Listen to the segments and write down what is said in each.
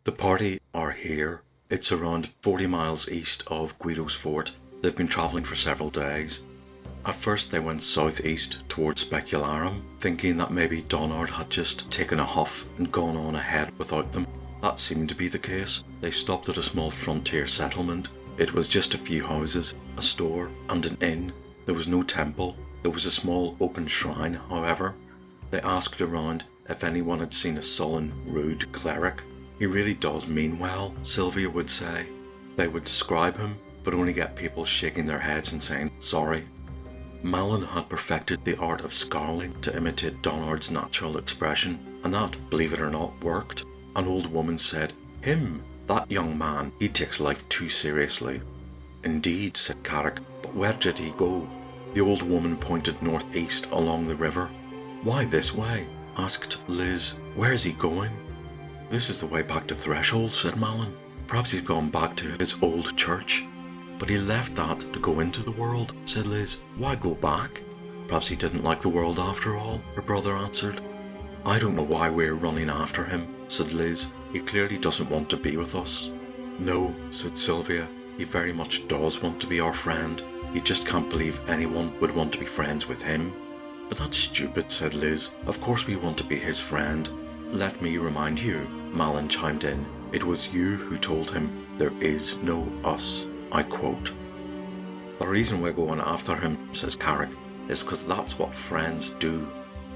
The party are here. It's around 40 miles east of Guido's fort. They've been travelling for several days. At first they went southeast towards Specularum, thinking that maybe Donard had just taken a huff and gone on ahead without them. That seemed to be the case. They stopped at a small frontier settlement. It was just a few houses, a store and an inn. There was no temple. There was a small open shrine, however. They asked around if anyone had seen a sullen, rude cleric. He really does mean well, Sylvia would say. They would describe him, but only get people shaking their heads and saying sorry. Malin had perfected the art of scowling to imitate Donard's natural expression, and that, believe it or not, worked. An old woman said, "Him, that young man, he takes life too seriously." "Indeed," said Carrick, "but where did he go?" The old woman pointed northeast along the river. "Why this way?" asked Liz. "Where is he going?" "This is the way back to Threshold," said Malin. "Perhaps he's gone back to his old church." "But he left that to go into the world," said Liz. "Why go back?" "Perhaps he didn't like the world after all," her brother answered. "I don't know why we're running after him," said Liz. "He clearly doesn't want to be with us." "No," said Sylvia. "He very much does want to be our friend. He just can't believe anyone would want to be friends with him." "But that's stupid," said Liz. "Of course we want to be his friend." "Let me remind you," Malin chimed in. "It was you who told him there is no us. I quote. "The reason we're going after him," says Carrick, "is because that's what friends do.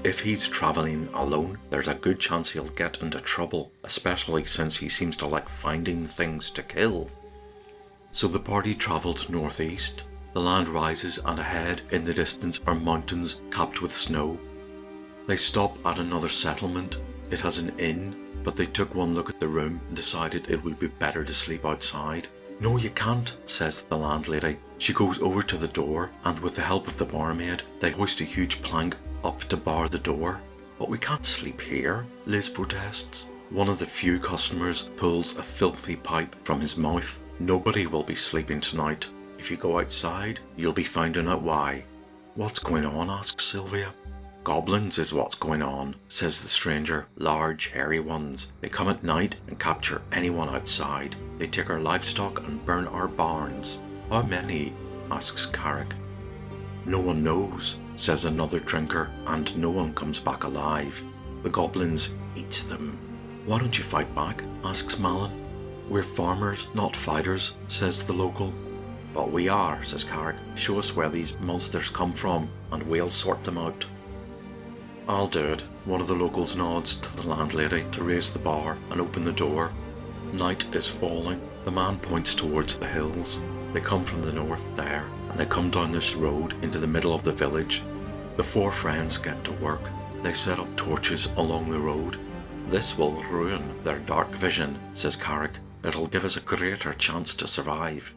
If he's travelling alone, there's a good chance he'll get into trouble, especially since he seems to like finding things to kill." So the party travelled northeast. The land rises, and ahead in the distance are mountains capped with snow. They stop at another settlement. It has an inn, but they took one look at the room and decided it would be better to sleep outside. "No, you can't," says the landlady. She goes over to the door, and with the help of the barmaid, they hoist a huge plank up to bar the door. "But we can't sleep here," Liz protests. One of the few customers pulls a filthy pipe from his mouth. "Nobody will be sleeping tonight. If you go outside, you'll be finding out why." "What's going on?" asks Sylvia. "Goblins is what's going on," says the stranger. "Large, hairy ones. They come at night and capture anyone outside. They take our livestock and burn our barns." "How many?" asks Carrick. "No one knows," says another drinker, "and no one comes back alive. The goblins eats them." "Why don't you fight back?" asks Malin. "We're farmers, not fighters," says the local. "But we are," says Carrick. "Show us where these monsters come from, and we'll sort them out." "I'll do it." One of the locals nods to the landlady to raise the bar and open the door. Night is falling. The man points towards the hills. They come from the north there, and they come down this road into the middle of the village. The four friends get to work. They set up torches along the road. "This will ruin their dark vision," says Carrick. "It'll give us a greater chance to survive."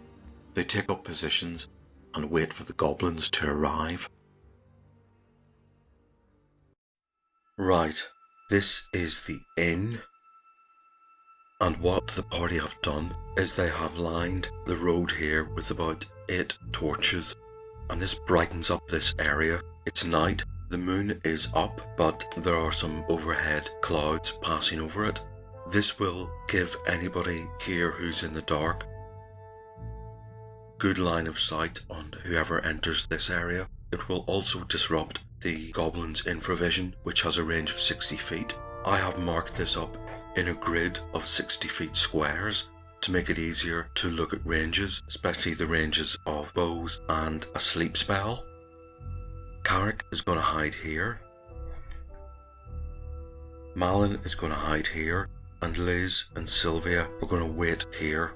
They take up positions and wait for the goblins to arrive. Right, this is the inn. And what the party have done is they have lined the road here with about 8 torches, and this brightens up this area. It's night, the moon is up, but there are some overhead clouds passing over it. This will give anybody here who's in the dark good line of sight on whoever enters this area. It will also disrupt the goblins' infravision, which has a range of 60 feet. I have marked this up in a grid of 60 feet squares to make it easier to look at ranges, especially the ranges of bows and a sleep spell. Carrick is going to hide here. Malin is going to hide here, and Liz and Sylvia are going to wait here.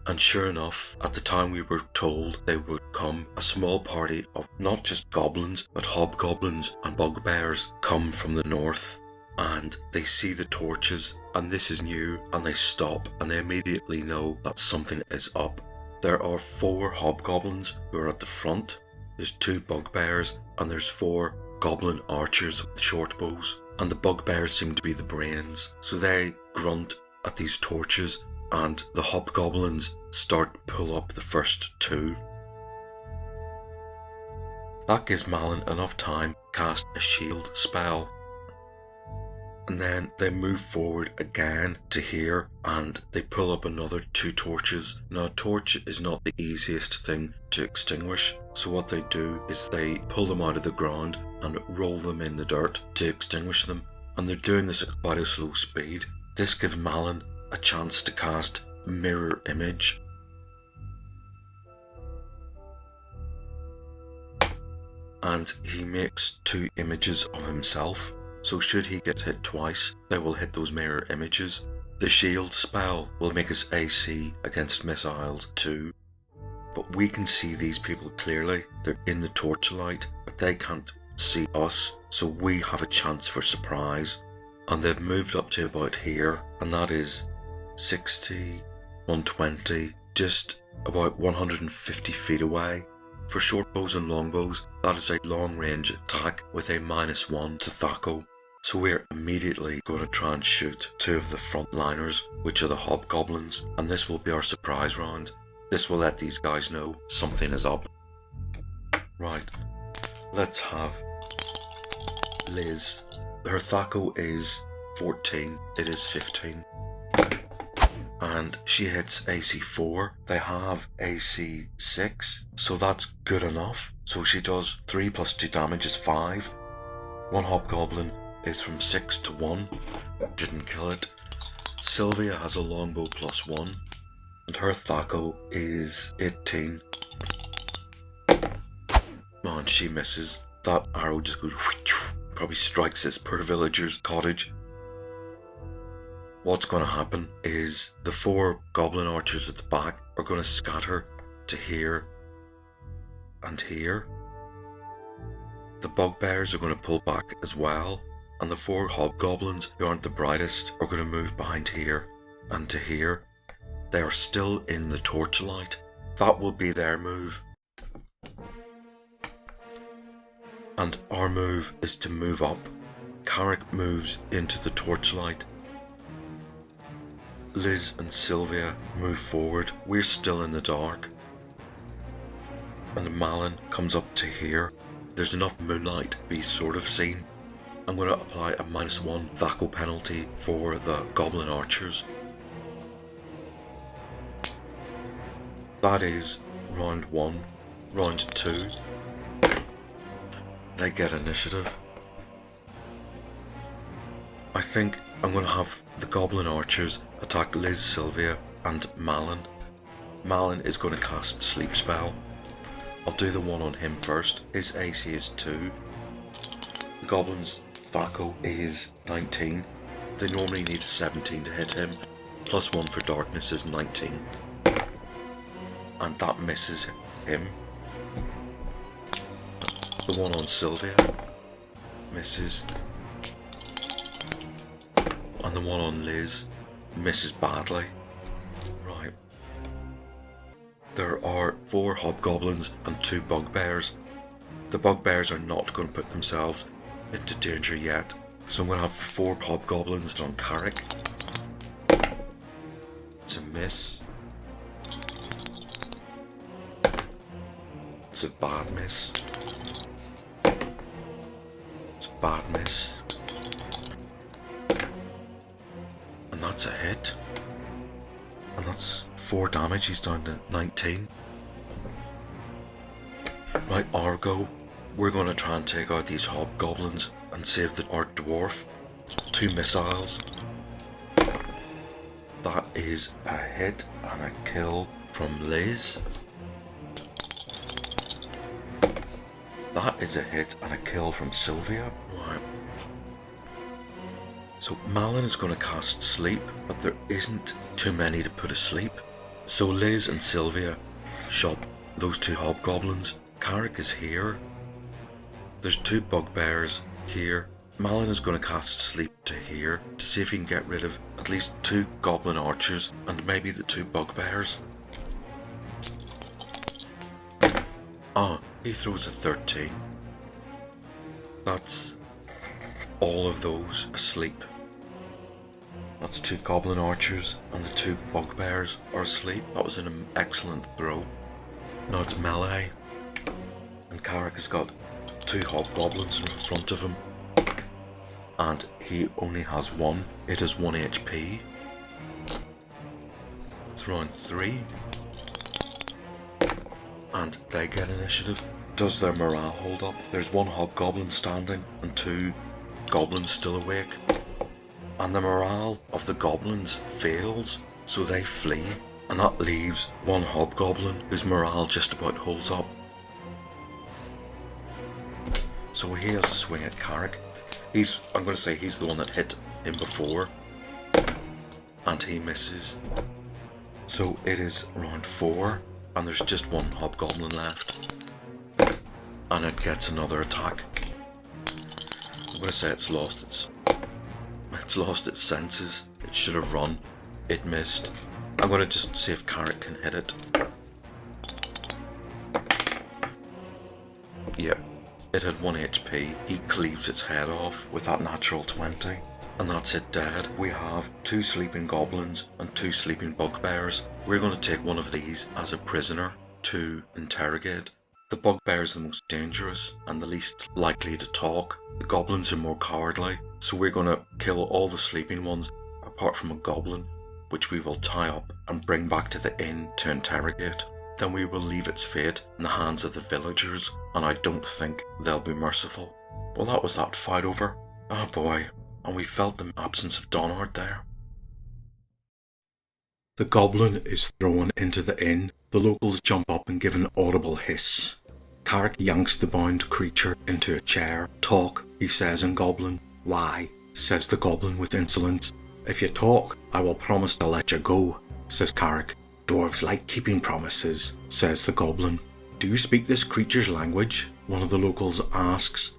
And sure enough, at the time we were told they would come, a small party of not just goblins, but hobgoblins and bugbears come from the north, and they see the torches, and this is new, and they stop, and they immediately know that something is up. There are 4 hobgoblins who are at the front, there's 2 bugbears, and there's 4 goblin archers with short bows, and the bugbears seem to be the brains, so they grunt at these torches, and the hobgoblins start to pull up the first 2. That gives Malin enough time to cast a shield spell. And then they move forward again to here and they pull up another 2 torches. Now a torch is not the easiest thing to extinguish, so what they do is they pull them out of the ground and roll them in the dirt to extinguish them. And they're doing this at quite a slow speed. This gives Malin a chance to cast Mirror Image. And he makes 2 images of himself. So should he get hit twice, they will hit those mirror images. The shield spell will make his AC against missiles too. But we can see these people clearly. They're in the torchlight, but they can't see us, so we have a chance for surprise. And they've moved up to about here, and that is 60, 120, just about 150 feet away. For short bows and long bows, that is a long range attack with a -1 to Thaco. So we're immediately going to try and shoot 2 of the frontliners, which are the hobgoblins, and this will be our surprise round. This will let these guys know something is up. Right, let's have Liz. Her Thaco is 14, it is 15. And she hits AC 4. They have AC 6, so that's good enough. So she does 3 plus 2 damage is 5. One hobgoblin is from 6 to 1. Didn't kill it. Sylvia has a longbow +1, and her Thaco is 18. Man, she misses. That arrow just goes probably strikes this poor villager's cottage. What's going to happen is the 4 goblin archers at the back are going to scatter to here and here. The bugbears are going to pull back as well, and the 4 hobgoblins who aren't the brightest are going to move behind here and to here. They are still in the torchlight. That will be their move. And our move is to move up. Carrick moves into the torchlight. Liz and Sylvia move forward. We're still in the dark. And Malin comes up to here. There's enough moonlight to be sort of seen. I'm going to apply a -1 Thaco penalty for the goblin archers. That is round 1. Round 2. They get initiative. I think I'm going to have the goblin archers attack Liz, Sylvia and Malin. Malin is going to cast Sleep Spell. I'll do the one on him first. His AC is 2. The goblin's Thaco is 19. They normally need 17 to hit him. +1 for darkness is 19. And that misses him. The one on Sylvia misses. And the one on Liz misses badly. Right. There are 4 hobgoblins and 2 bugbears. The bugbears are not going to put themselves into danger yet. So I'm going to have 4 hobgoblins on Carrick. It's a miss. It's a bad miss. It's a bad miss. And that's a hit. And that's 4 damage. He's down to 19. Right, Argo. We're going to try and take out these hobgoblins and save the art dwarf. 2 missiles. That is a hit and a kill from Liz. That is a hit and a kill from Sylvia. Right. So Malin is going to cast Sleep, but there isn't too many to put asleep. So Liz and Sylvia shot those 2 hobgoblins. Carrick is here. There's 2 bugbears here. Malin is going to cast Sleep to here to see if he can get rid of at least 2 goblin archers and maybe the 2 bugbears. Ah, he throws a 13. That's all of those asleep. That's 2 goblin archers and the 2 bugbears are asleep. That was an excellent throw. Now it's melee. And Carrick has got 2 hobgoblins in front of him. and he only has 1. It is 1 HP. It's round 3. And they get initiative. Does their morale hold up? There's 1 hobgoblin standing and 2 goblins still awake. And the morale of the goblins fails, so they flee. And that leaves 1 hobgoblin whose morale just about holds up. So he has a swing at Carrick. I'm going to say he's the one that hit him before. And he misses. So it is round 4, and there's just 1 hobgoblin left. And it gets another attack. I'm going to say it's lost its senses. It should have run. It missed. I'm going to just see if Carrick can hit it. Yep, it had 1 HP. He cleaves its head off with that natural 20. And that's it dead. We have 2 sleeping goblins and 2 sleeping bugbears. We're going to take one of these as a prisoner to interrogate. The bugbear is the most dangerous and the least likely to talk. The goblins are more cowardly, so we're going to kill all the sleeping ones apart from a goblin, which we will tie up and bring back to the inn to interrogate. Then we will leave its fate in the hands of the villagers, and I don't think they'll be merciful. Well, that was that fight over. Oh boy, and we felt the absence of Donard there. The goblin is thrown into the inn. The locals jump up and give an audible hiss. Carrick yanks the bound creature into a chair. Talk, he says in goblin. Why, says the goblin with insolence. If you talk, I will promise to let you go, says Carrick. Dwarves like keeping promises, says the goblin. Do you speak this creature's language? One of the locals asks.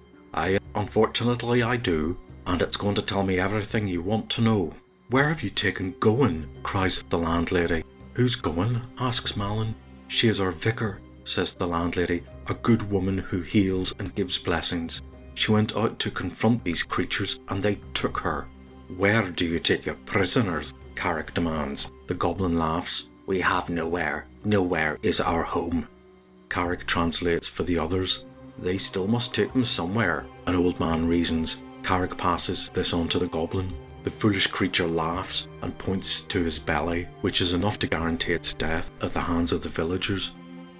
Unfortunately I do, and it's going to tell me everything you want to know. Where have you taken Gowan? Cries the landlady. Who's Gowan? Asks Malin. She is our vicar, says the landlady, a good woman who heals and gives blessings. She went out to confront these creatures and they took her. Where do you take your prisoners? Carrick demands. The goblin laughs. We have nowhere. Nowhere is our home. Carrick translates for the others. They still must take them somewhere, an old man reasons. Carrick passes this on to the goblin. The foolish creature laughs and points to his belly, which is enough to guarantee its death at the hands of the villagers.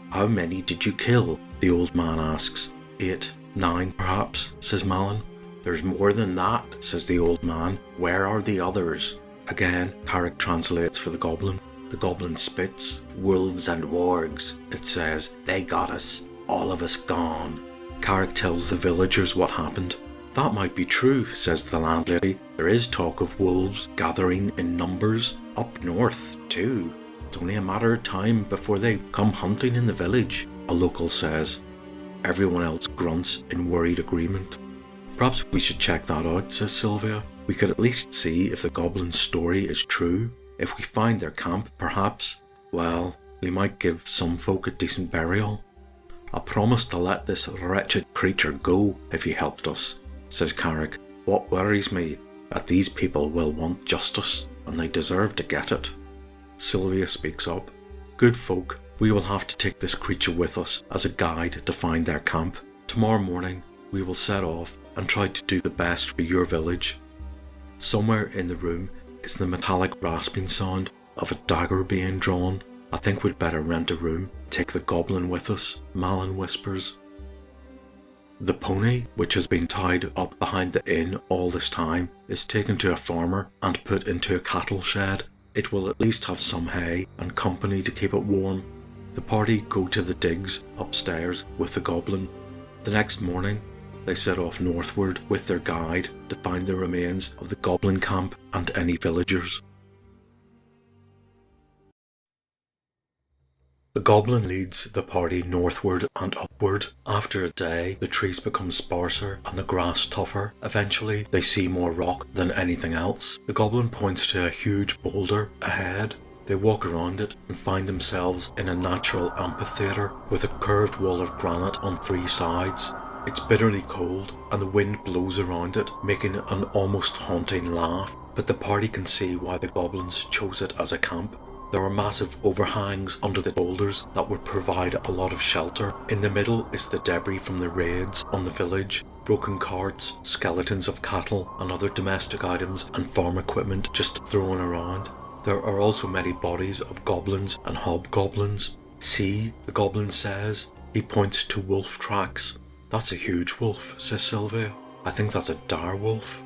How many did you kill? The old man asks. 8, 9 perhaps, says Malin. There's more than that, says the old man. Where are the others? Again, Carrick translates for the goblin. The goblin spits. Wolves and wargs, it says. They got us. All of us gone. Carrick tells the villagers what happened. That might be true, says the landlady. There is talk of wolves gathering in numbers up north, too. It's only a matter of time before they come hunting in the village, a local says. Everyone else grunts in worried agreement. Perhaps we should check that out, says Sylvia. We could at least see if the goblin's story is true. If we find their camp, perhaps, well, we might give some folk a decent burial. I promise to let this wretched creature go if he helped us, says Carrick. What worries me, that these people will want justice, and they deserve to get it. Sylvia speaks up. Good folk, we will have to take this creature with us as a guide to find their camp. Tomorrow morning, we will set off and try to do the best for your village. Somewhere in the room is the metallic rasping sound of a dagger being drawn. I think we'd better rent a room, take the goblin with us, Malin whispers. The pony, which has been tied up behind the inn all this time, is taken to a farmer and put into a cattle shed. It will at least have some hay and company to keep it warm. The party go to the digs upstairs with the goblin. The next morning, they set off northward with their guide to find the remains of the goblin camp and any villagers. The goblin leads the party northward and upward. After a day, the trees become sparser and the grass tougher. Eventually, they see more rock than anything else. The goblin points to a huge boulder ahead. They walk around it and find themselves in a natural amphitheatre with a curved wall of granite on 3 sides. It's bitterly cold and the wind blows around it, making an almost haunting laugh, but the party can see why the goblins chose it as a camp. There are massive overhangs under the boulders that would provide a lot of shelter. In the middle is the debris from the raids on the village. broken carts, skeletons of cattle and other domestic items and farm equipment just thrown around. There are also many bodies of goblins and hobgoblins. See, the goblin says. He points to wolf tracks. That's a huge wolf, says Sylvia. I think that's a dire wolf.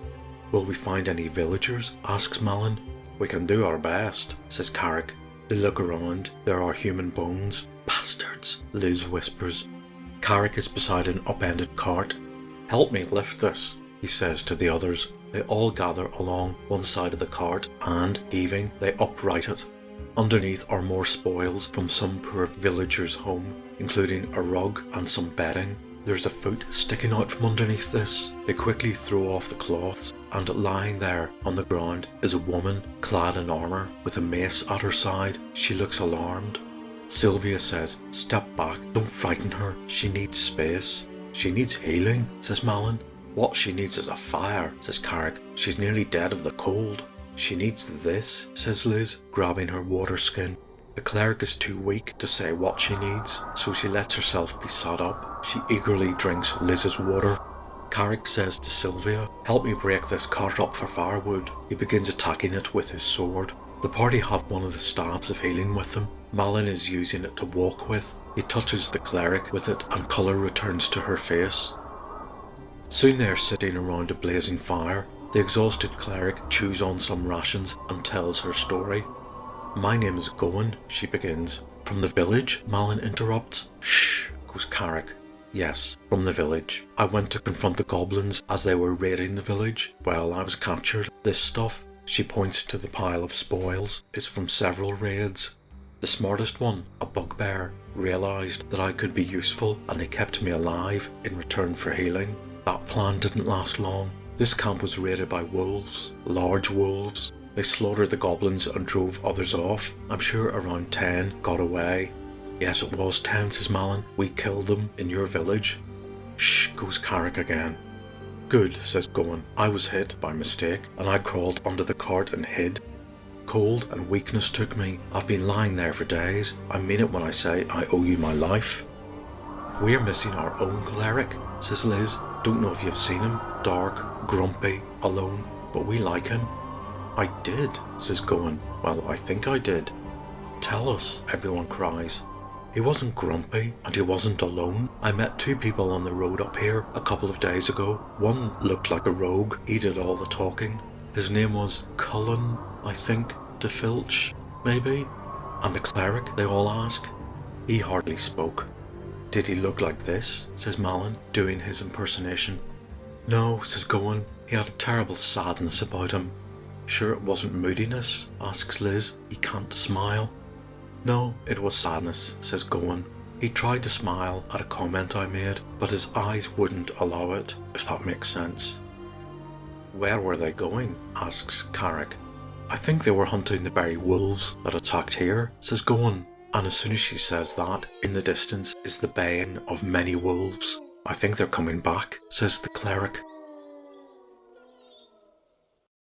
Will we find any villagers? Asks Malin. We can do our best, says Carrick. They look around. There are human bones. Bastards, Liz whispers. Carrick is beside an upended cart. Help me lift this, he says to the others. They all gather along one side of the cart and, heaving, they upright it. Underneath are more spoils from some poor villager's home, including a rug and some bedding. There's a foot sticking out from underneath this. They quickly throw off the cloths, and lying there on the ground is a woman clad in armour with a mace at her side. She looks alarmed. Sylvia says, "Step back, don't frighten her, she needs space." "She needs healing," says Malin. "What she needs is a fire," says Carrick. "She's nearly dead of the cold." "She needs this," says Liz, grabbing her water skin. The cleric is too weak to say what she needs, so she lets herself be sat up. She eagerly drinks Liz's water. Carrick says to Sylvia, "Help me break this cart up for firewood." He begins attacking it with his sword. The party have one of the staves of healing with them. Malin is using it to walk with. He touches the cleric with it and colour returns to her face. Soon they are sitting around a blazing fire. The exhausted cleric chews on some rations and tells her story. "My name is Gowan," she begins. "From the village?" Malin interrupts. "Shh," goes Carrick. "Yes, from the village. I went to confront the goblins as they were raiding the village. Well, I was captured. This stuff," she points to the pile of spoils, "is from several raids. The smartest one, a bugbear, realised that I could be useful and they kept me alive in return for healing. That plan didn't last long. This camp was raided by wolves, large wolves. They slaughtered the goblins and drove others off. I'm sure around 10 got away." "Yes, it was 10, says Malin. "We killed them in your village." "Shh," goes Carrick again. "Good," says Gowan. "I was hit by mistake and I crawled under the cart and hid. Cold and weakness took me. I've been lying there for days. I mean it when I say I owe you my life." "We're missing our own cleric," says Liz. "Don't know if you've seen him. Dark, grumpy, alone, but we like him." "I did," says Gowan. "Well, I think I did." "Tell us," everyone cries. "He wasn't grumpy and he wasn't alone. I met 2 people on the road up here a couple of days ago. One looked like a rogue. He did all the talking. His name was Cullen, I think, de Filch, maybe. And the cleric, they all ask. He hardly spoke." "Did he look like this?" says Malin, doing his impersonation. "No," says Gowan. "He had a terrible sadness about him." "Sure it wasn't moodiness?" asks Liz. "He can't smile." "No, it was sadness," says Gowan. "He tried to smile at a comment I made, but his eyes wouldn't allow it, if that makes sense." "Where were they going?" asks Carrick. "I think they were hunting the very wolves that attacked here," says Gowan. And as soon as she says that, in the distance is the baying of many wolves. "I think they're coming back," says the cleric.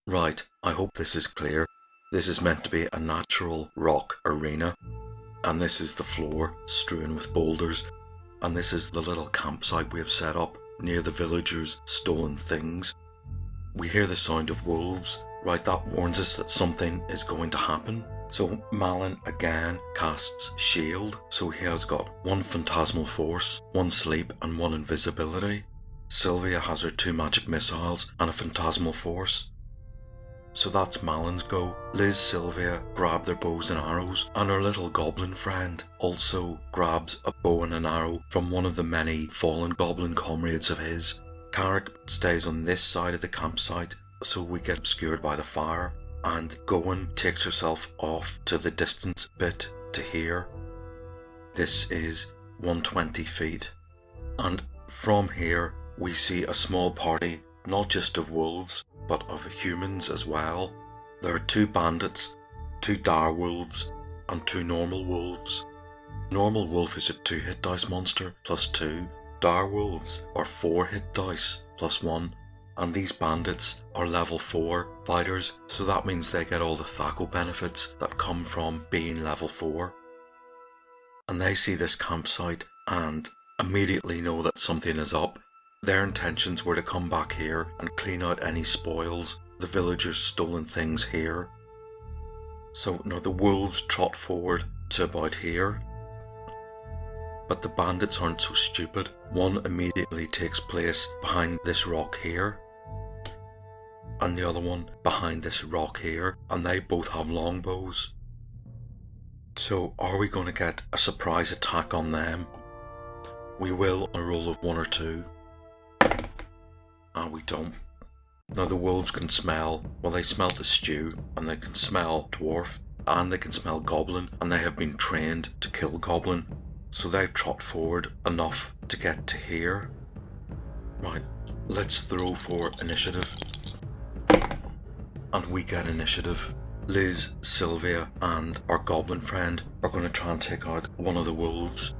Right, I hope this is clear. This is meant to be a natural rock arena, and this is the floor strewn with boulders, and this is the little campsite we have set up near the villagers' stolen things. We hear the sound of wolves. Right, that warns us that something is going to happen. So Malin again casts shield, so he has got 1 phantasmal force, 1 sleep and 1 invisibility. Sylvia has her 2 magic missiles and a phantasmal force. So that's Malin's go. Liz, Sylvia grab their bows and arrows, and her little goblin friend also grabs a bow and an arrow from one of the many fallen goblin comrades of his. Carrick stays on this side of the campsite, so we get obscured by the fire, and Gowan takes herself off to the distance bit to here. This is 120 feet, and from here we see a small party, not just of wolves, but of humans as well. There are 2 bandits, 2 dire wolves, and 2 normal wolves. Normal wolf is a 2 hit dice monster plus 2. Dire wolves are 4 hit dice plus 1. And these bandits are level 4 fighters, so that means they get all the Thaco benefits that come from being level 4. And they see this campsite and immediately know that something is up. Their intentions were to come back here and clean out any spoils, the villagers' stolen things here. So now the wolves trot forward to about here. But the bandits aren't so stupid. One immediately takes place behind this rock here, and the other one behind this rock here, and they both have longbows. So are we going to get a surprise attack on them? We will on a roll of 1 or 2. And we don't. Now the wolves can smell, well, they smell the stew, and they can smell dwarf, and they can smell goblin, and they have been trained to kill goblin. So they trot forward enough to get to here. Right, let's throw for initiative. And we get initiative. Liz, Sylvia, and our goblin friend are going to try and take out one of the wolves.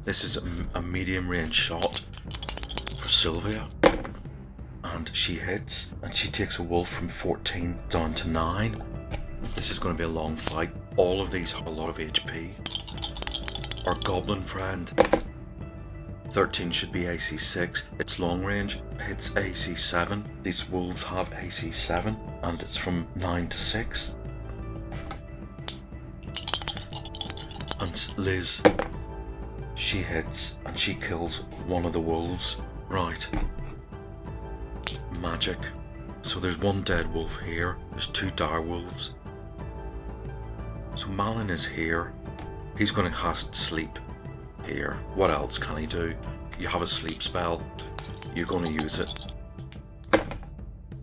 This is a medium range shot for Sylvia. And she hits, and she takes a wolf from 14 down to 9. This is going to be a long fight. All of these have a lot of HP. Our goblin friend, 13 should be AC 6. It's long range, hits AC 7. These wolves have AC 7, and it's from 9 to 6. And Liz, she hits, and she kills one of the wolves. Right. Magic. So there's one dead wolf here. There's 2 dire wolves. So Malin is here. He's going to cast sleep here. What else can he do? You have a sleep spell. You're going to use it.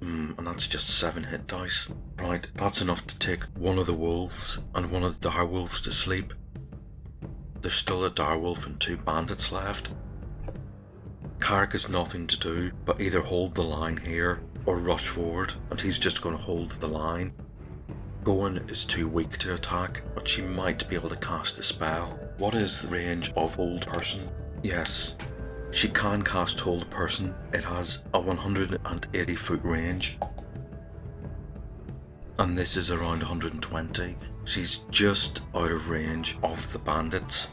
And that's just 7 hit dice. Right, that's enough to take one of the wolves and one of the dire wolves to sleep. There's still a dire wolf and 2 bandits left. Carrick has nothing to do but either hold the line here or rush forward, and he's just going to hold the line. Gowan is too weak to attack, but she might be able to cast a spell. What is the range of Hold Person? Yes, she can cast Hold Person. It has a 180 foot range. And this is around 120. She's just out of range of the bandits.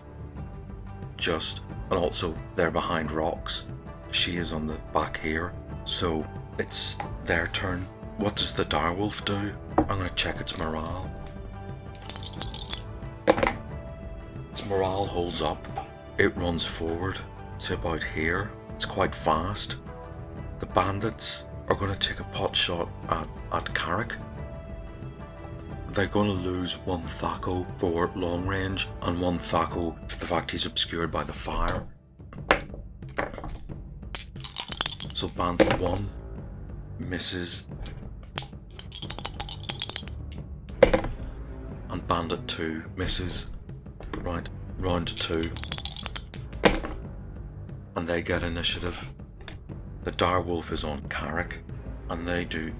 Just. And also, they're behind rocks. She is on the back here. So, it's their turn. What does the direwolf do? I'm going to check its morale. Its morale holds up. It runs forward to about here. It's quite fast. The bandits are going to take a pot shot at Carrick. They're going to lose 1 Thaco for long range and 1 Thaco for the fact he's obscured by the fire. So Bandit 1 misses. And Bandit 2 misses. Right, round 2. And they get initiative. The direwolf is on Carrick, and they do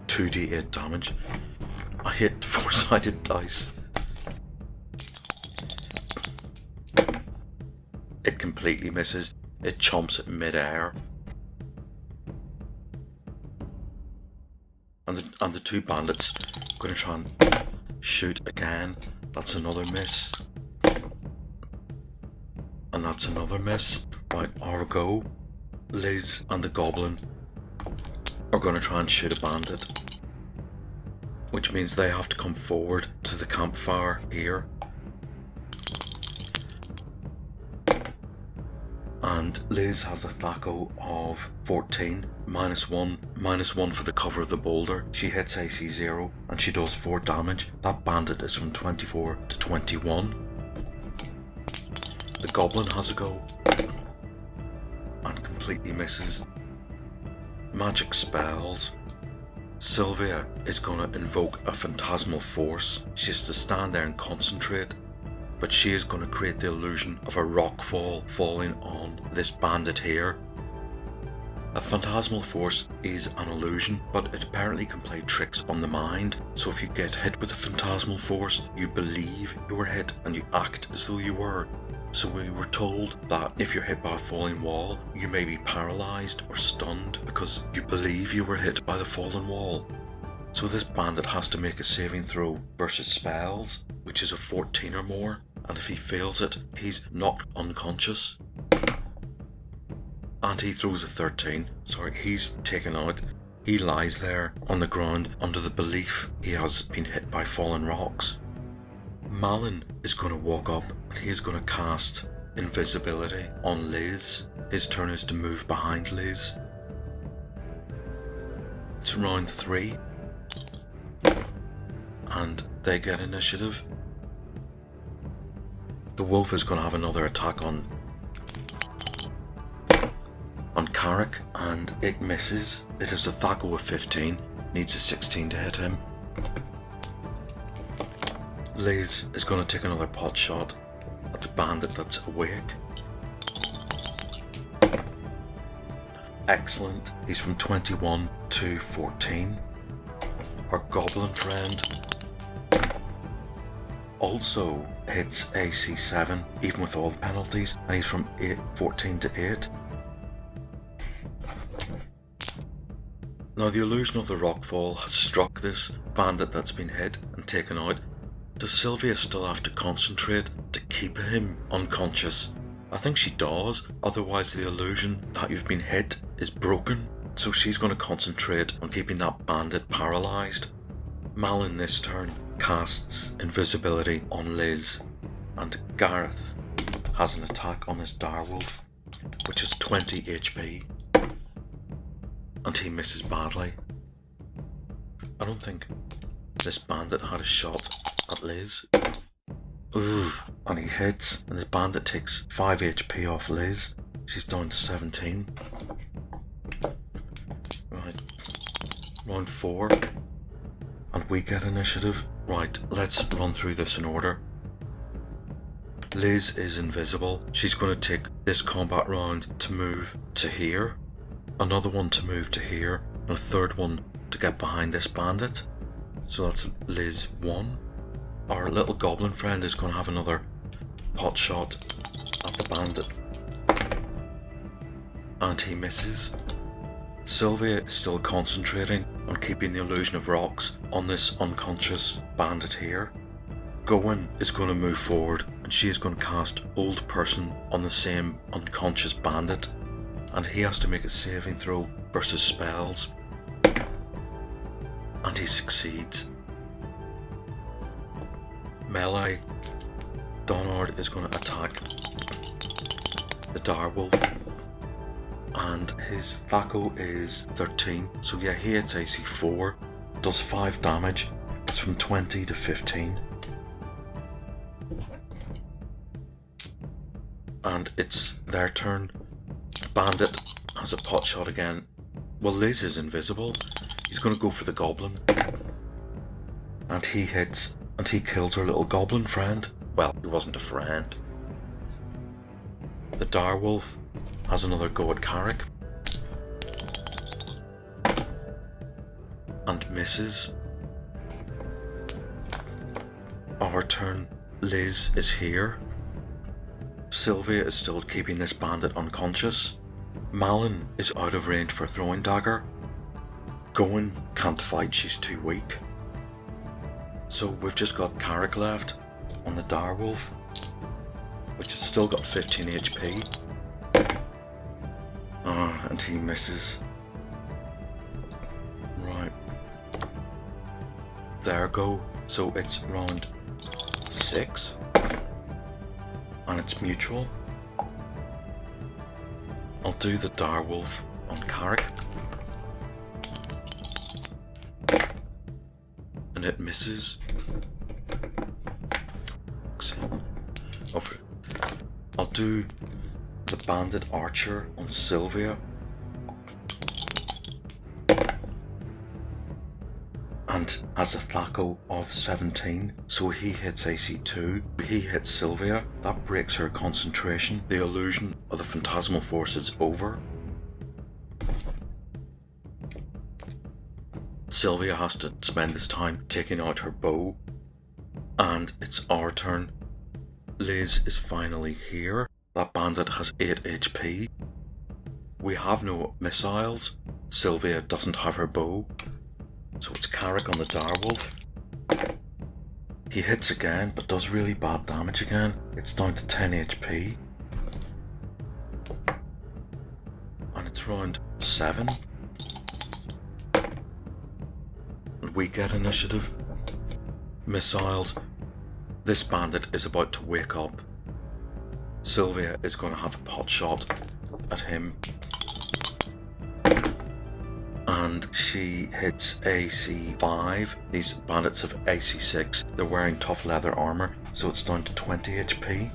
2d8 damage. I hit 4-sided dice. It completely misses. It chomps at mid-air. And the 2 bandits are going to try and shoot again. That's another miss. And that's another miss. Right, our go. Liz and the goblin are going to try and shoot a bandit, which means they have to come forward to the campfire here. And Liz has a Thaco of 14, -1 for the cover of the boulder. She hits AC 0 and she does 4 damage. That bandit is from 24 to 21. The goblin has a go and completely misses. Magic spells. Sylvia is going to invoke a phantasmal force. She has to stand there and concentrate, but she is going to create the illusion of a rock fall falling on this bandit here. A phantasmal force is an illusion, but it apparently can play tricks on the mind. So if you get hit with a phantasmal force, you believe you were hit and you act as though you were. So we were told that if you're hit by a falling wall, you may be paralysed or stunned because you believe you were hit by the fallen wall. So this bandit has to make a saving throw versus spells, which is a 14 or more, and if he fails it, he's knocked unconscious. and he throws a 13. Sorry, he's taken out. He lies there on the ground under the belief he has been hit by fallen rocks. Malin is going to walk up and he is going to cast invisibility on Liz. His turn is to move behind Liz. It's round 3 and they get initiative. The wolf is going to have another attack on Carrick and it misses. It is a Thaco of 15, needs a 16 to hit him. Liz is going to take another pot shot at the bandit that's awake. Excellent. He's from 21 to 14. Our goblin friend also hits AC 7, even with all the penalties, and he's from 14 to 8. Now the illusion of the rockfall has struck this bandit that's been hit and taken out. Does Sylvia still have to concentrate to keep him unconscious? I think she does, otherwise the illusion that you've been hit is broken. So she's going to concentrate on keeping that bandit paralysed. Malin this turn casts invisibility on Liz, and Gareth has an attack on this direwolf, which is 20 HP. And he misses badly. I don't think this bandit had a shot at Liz. Ooh, and he hits, and the bandit takes 5 HP off Liz. She's down to 17. Right, round 4. And we get initiative. Right, let's run through this in order. Liz is invisible. She's going to take this combat round to move to here. Another one to move to here, and a third one to get behind this bandit. So that's Liz 1. Our little goblin friend is going to have another pot shot at the bandit, and he misses. Sylvia is still concentrating on keeping the illusion of rocks on this unconscious bandit here. Gowan is going to move forward, and she is going to cast Old Person on the same unconscious bandit, and he has to make a saving throw versus spells, and he succeeds. Melee, Donard is going to attack the direwolf, and his Thaco is 13, so yeah, he hits AC 4, does 5 damage. It's from 20 to 15. And it's their turn. Bandit has a pot shot again. Well, Liz is invisible. He's going to go for the goblin. And he hits, and he kills our little goblin friend. Well, he wasn't a friend. The direwolf has another go at Carrick. And misses. Our turn. Liz is here. Sylvia is still keeping this bandit unconscious. Malin is out of range for a throwing dagger. Gowan can't fight, she's too weak. So we've just got Carrick left on the direwolf, which has still got 15 HP. And he misses. Right. There go. So it's round 6. And it's mutual. I'll do the direwolf on Carrick. And it misses. I'll do the bandit archer on Sylvia. And has a Thaco of 17, so he hits AC 2. He hits Sylvia. That breaks her concentration. The illusion of the phantasmal force is over. Sylvia has to spend this time taking out her bow. And it's our turn. Liz is finally here. That bandit has 8 HP. We have no missiles. Sylvia doesn't have her bow. So it's Carrick on the direwolf. He hits again, but does really bad damage again. It's down to 10 HP. Next round, 7. We get initiative. Missiles. This bandit is about to wake up. Sylvia is going to have a pot shot at him. And she hits AC 5. These bandits have AC 6. They're wearing tough leather armor, so it's down to 20 HP.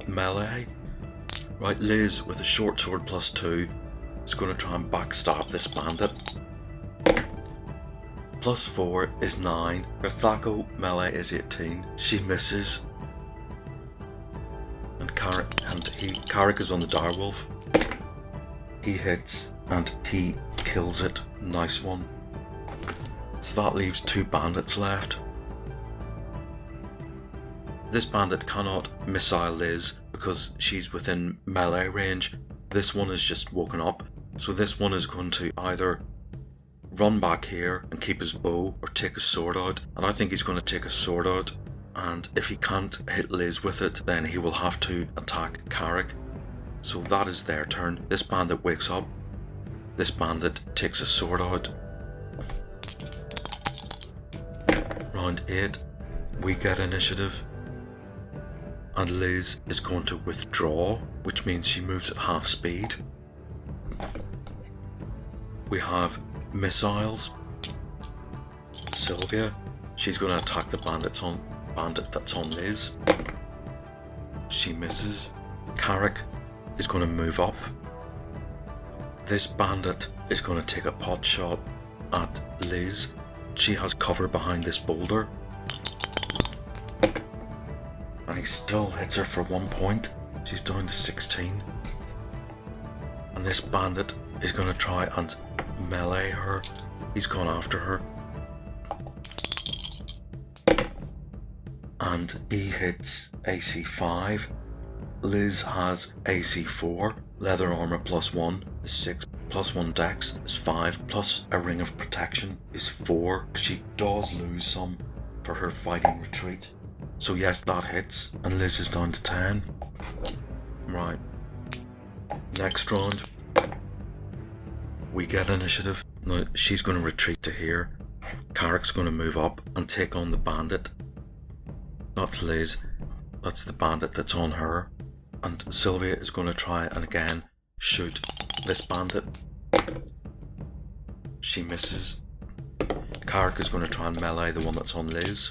Melee. Right, Liz with a short sword +2 is going to try and backstab this bandit. +4 is 9. Her Thaco melee is 18. She misses. And Carrick is on the direwolf. He hits and he kills it. Nice one. So that leaves 2 bandits left. This bandit cannot missile Liz because she's within melee range. This one is just woken up. So this one is going to either run back here and keep his bow or take his sword out. And I think he's going to take his sword out. And if he can't hit Liz with it, then he will have to attack Carrick. So that is their turn. This bandit wakes up. This bandit takes his sword out. Round 8, we get initiative. And Liz is going to withdraw, which means she moves at half speed. We have missiles. Sylvia, she's going to attack the bandit that's on Liz. She misses. Carrick is going to move up. This bandit is going to take a pot shot at Liz. She has cover behind this boulder. And he still hits her for 1 point. She's down to 16. And this bandit is going to try and melee her. He's gone after her. And he hits AC 5. Liz has AC 4. Leather armor +1 is 6. +1 dex is 5. Plus a ring of protection is 4. She does lose some for her fighting retreat. So yes, that hits. And Liz is down to 10. Right. Next round, we get initiative. Now she's going to retreat to here. Carrick's going to move up and take on the bandit. That's Liz. That's the bandit that's on her. And Sylvia is going to try and again shoot this bandit. She misses. Carrick is going to try and melee the one that's on Liz.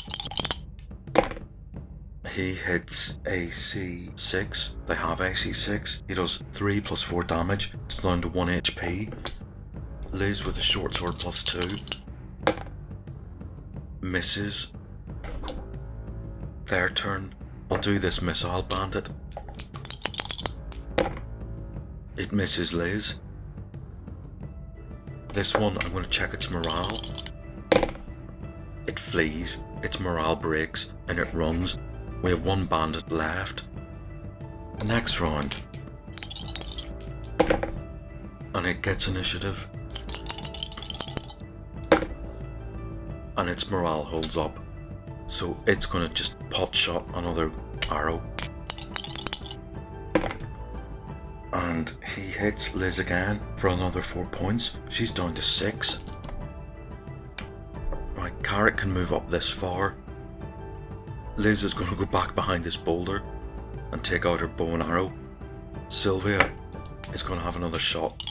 He hits AC 6. They have AC 6. He does 3 + 4 damage. It's down to 1 HP. Liz with a short sword +2. Misses. Their turn. I'll do this missile bandit. It misses Liz. This one, I'm going to check its morale. It flees, its morale breaks, and it runs. We have 1 bandit left. Next round. And it gets initiative. And its morale holds up. So it's going to just pot shot another arrow. And he hits Liz again for another 4 points. She's down to 6. Right, Carrick can move up this far. Liz is going to go back behind this boulder and take out her bow and arrow. Sylvia is going to have another shot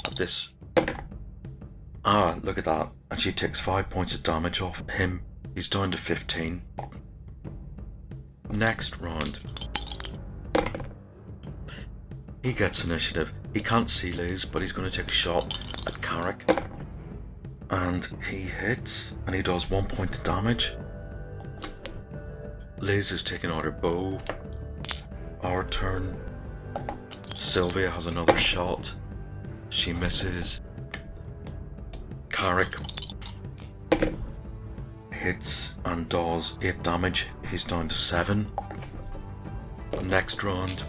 at this. Ah, look at that. And she takes 5 points of damage off him. He's down to 15. Next round. He gets initiative. He can't see Liz, but he's going to take a shot at Carrick. And he hits, and he does 1 point of damage. Liz is taking out her bow. Our turn. Sylvia has another shot. She misses. Carrick hits and does 8 damage. He's down to 7. Next round,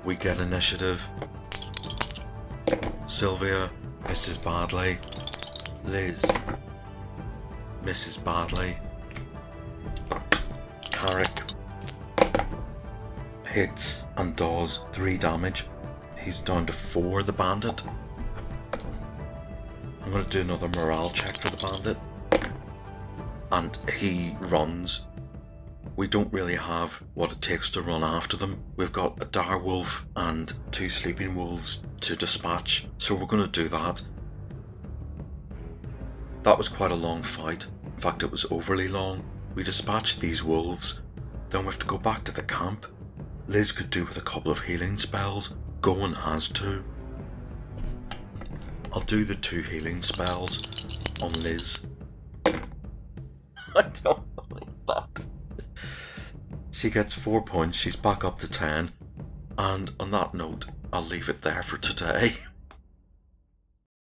we get initiative. Sylvia misses badly. Liz misses badly. Carrick hits and does 3 damage. He's down to 4, the bandit. I'm going to do another morale check for the bandit. And he runs. We don't really have what it takes to run after them. We've got a dire wolf and 2 sleeping wolves to dispatch, so we're going to do that. That was quite a long fight. In fact, it was overly long. We dispatched these wolves, then we have to go back to the camp. Liz could do with a couple of healing spells. Gowan has 2. I'll do the 2 healing spells on Liz. I don't like that. She gets 4 points, she's back up to 10. And on that note, I'll leave it there for today.